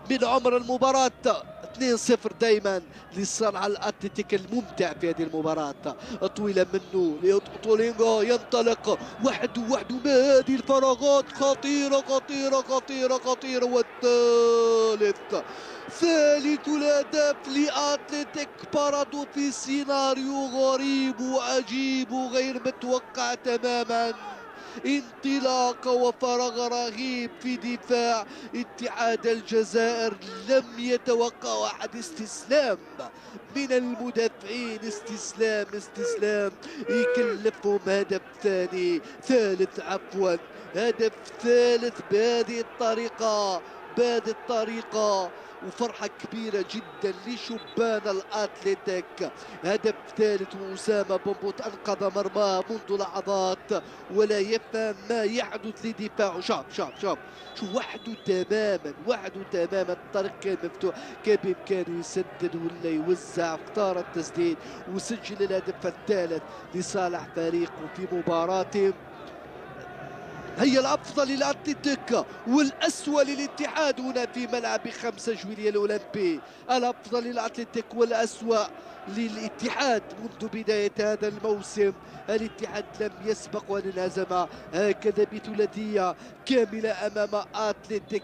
من عمر المباراة. 2-0 دائما لصالح الاتلتيك الممتع في هذه المباراة. طويلة منه لأوتولينغو، ينطلق وحده ما هذه الفراغات، خطيرة خطيرة خطيرة خطيرة. ثالث الأهداف لأتلتيك بارادو في سيناريو غريب وعجيب وغير متوقع تماما. انطلاقة وفراغ رهيب في دفاع اتحاد الجزائر، لم يتوقع أحد. استسلام من المدافعين، استسلام يكلفهم هدف ثالث عفوا، هدف ثالث بهذه الطريقة. وفرحة كبيرة جدا لشبان الاتلتيك. هدف ثالث، وأسامة بومبوت أنقذ مرماه منذ لحظات ولا يفهم ما يحدث لدفاعه. شوف وحده تماما. الطريق كان مفتوح، كان بإمكانه يسدد ولا يوزع، اختار التسديد وسجل الهدف الثالث لصالح فريقه في مباراة هي الأفضل للأتلتيك والأسوأ للاتحاد هنا في ملعب 5 جويلية الأولمبي. الأفضل للأتلتيك والأسوأ للاتحاد منذ بداية هذا الموسم. الاتحاد لم يسبق وانهزم هكذا بثلاثية كاملة أمام أتلتيك.